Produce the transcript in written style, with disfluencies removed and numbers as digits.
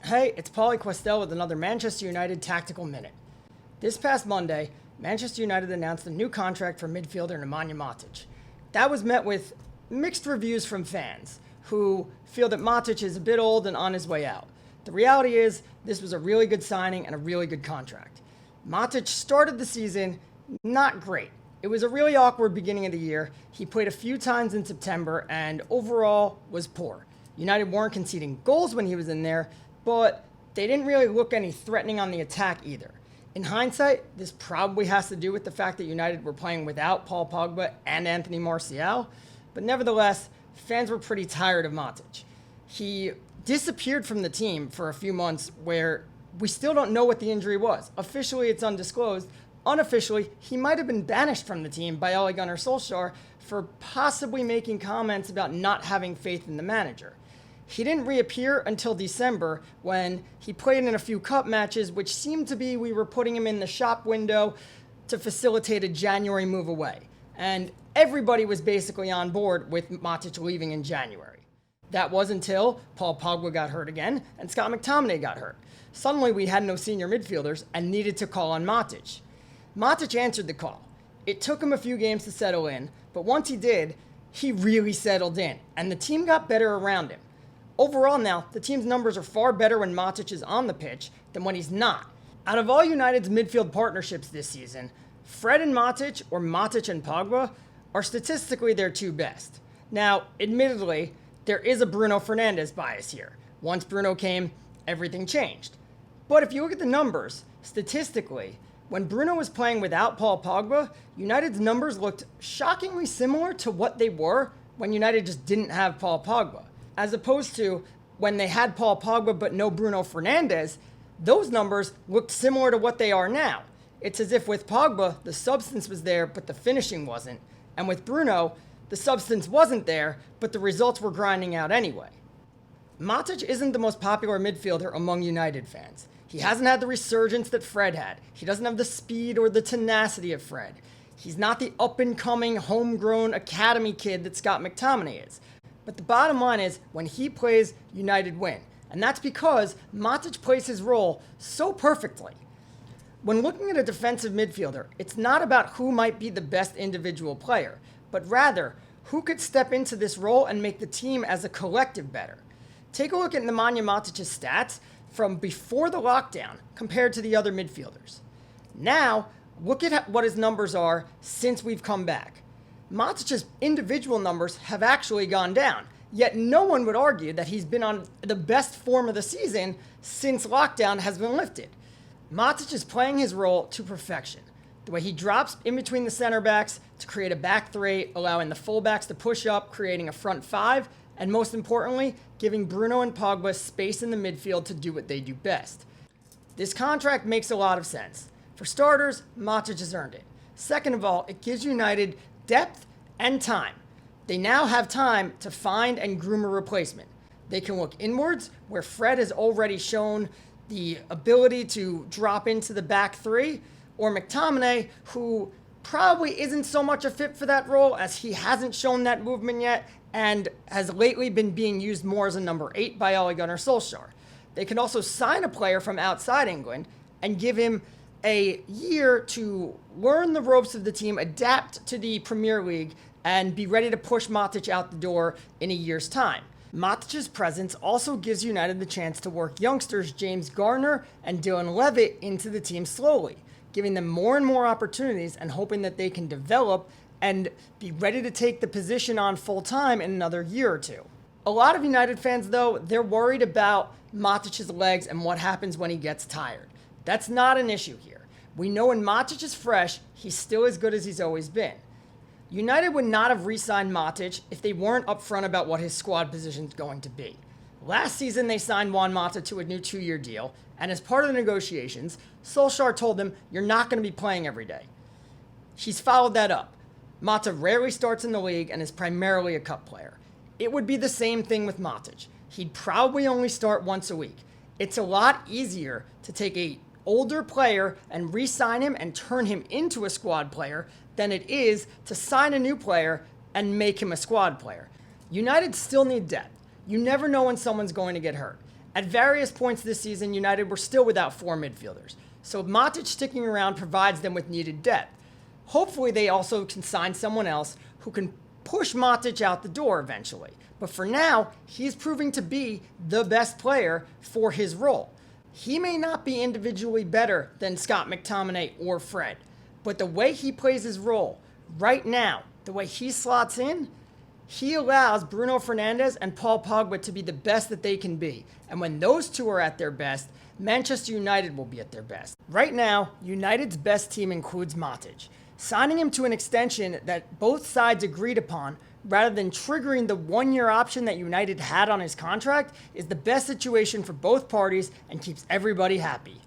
Hey, it's Paulie Questel with another Manchester United Tactical Minute. This past Monday, Manchester United announced a new contract for midfielder Nemanja Matic. That was met with mixed reviews from fans, who feel that Matic is a bit old and on his way out. The reality is, this was a really good signing and a really good contract. Matic started the season not great. It was a really awkward beginning of the year. He played a few times in September and overall was poor. United weren't conceding goals when he was in there, but they didn't really look any threatening on the attack either. In hindsight, this probably has to do with the fact that United were playing without Paul Pogba and Anthony Martial, but nevertheless, fans were pretty tired of Matic. He disappeared from the team for a few months where we still don't know what the injury was. Officially, it's undisclosed. Unofficially, he might have been banished from the team by Ole Gunnar Solskjaer for possibly making comments about not having faith in the manager. He didn't reappear until December when he played in a few cup matches, which seemed to be we were putting him in the shop window to facilitate a January move away. And everybody was basically on board with Matic leaving in January. That was until Paul Pogba got hurt again and Scott McTominay got hurt. Suddenly we had no senior midfielders and needed to call on Matic. Matic answered the call. It took him a few games to settle in, but once he did, he really settled in, and the team got better around him. Overall now, the team's numbers are far better when Matic is on the pitch than when he's not. Out of all United's midfield partnerships this season, Fred and Matic, or Matic and Pogba, are statistically their two best. Now, admittedly, there is a Bruno Fernandes bias here. Once Bruno came, everything changed. But if you look at the numbers, statistically, when Bruno was playing without Paul Pogba, United's numbers looked shockingly similar to what they were when United just didn't have Paul Pogba. As opposed to when they had Paul Pogba but no Bruno Fernandes, those numbers looked similar to what they are now. It's as if with Pogba, the substance was there but the finishing wasn't, and with Bruno, the substance wasn't there but the results were grinding out anyway. Matic isn't the most popular midfielder among United fans. He hasn't had the resurgence that Fred had. He doesn't have the speed or the tenacity of Fred. He's not the up-and-coming, homegrown academy kid that Scott McTominay is. But the bottom line is, when he plays, United win. And that's because Matic plays his role so perfectly. When looking at a defensive midfielder, it's not about who might be the best individual player, but rather, who could step into this role and make the team as a collective better. Take a look at Nemanja Matic's stats from before the lockdown compared to the other midfielders. Now, look at what his numbers are since we've come back. Matic's individual numbers have actually gone down, yet no one would argue that he's been on the best form of the season since lockdown has been lifted. Matic is playing his role to perfection. The way he drops in between the center backs to create a back three, allowing the fullbacks to push up, creating a front five, and most importantly, giving Bruno and Pogba space in the midfield to do what they do best. This contract makes a lot of sense. For starters, Matic has earned it. Second of all, it gives United depth and time. They now have time to find and groom a replacement. They can look inwards, where Fred has already shown the ability to drop into the back three, or McTominay, who probably isn't so much a fit for that role as he hasn't shown that movement yet and has lately been being used more as a number 8 by Ole Gunnar Solskjaer. They can also sign a player from outside England and give him a year to learn the ropes of the team, adapt to the Premier League, and be ready to push Matic out the door in a year's time. Matic's presence also gives United the chance to work youngsters James Garner and Dylan Levitt into the team slowly, giving them more and more opportunities and hoping that they can develop and be ready to take the position on full time in another year or two. A lot of United fans, though, they're worried about Matic's legs and what happens when he gets tired. That's not an issue here. We know when Matic is fresh, he's still as good as he's always been. United would not have re-signed Matic if they weren't upfront about what his squad position is going to be. Last season, they signed Juan Mata to a new 2-year deal, and as part of the negotiations, Solskjaer told them, "You're not going to be playing every day." He's followed that up. Mata rarely starts in the league and is primarily a cup player. It would be the same thing with Matic. He'd probably only start once a week. It's a lot easier to take a older player and re-sign him and turn him into a squad player than it is to sign a new player and make him a squad player. United still need depth. You never know when someone's going to get hurt. At various points this season, United were still without 4 midfielders, so Matic sticking around provides them with needed depth. Hopefully they also can sign someone else who can push Matic out the door eventually. But for now, he's proving to be the best player for his role. He may not be individually better than Scott McTominay or Fred, but the way he plays his role right now, the way he slots in, he allows Bruno Fernandes and Paul Pogba to be the best that they can be. And when those two are at their best, Manchester United will be at their best. Right now, United's best team includes Matic. Signing him to an extension that both sides agreed upon, rather than triggering the 1-year option that United had on his contract, is the best situation for both parties and keeps everybody happy.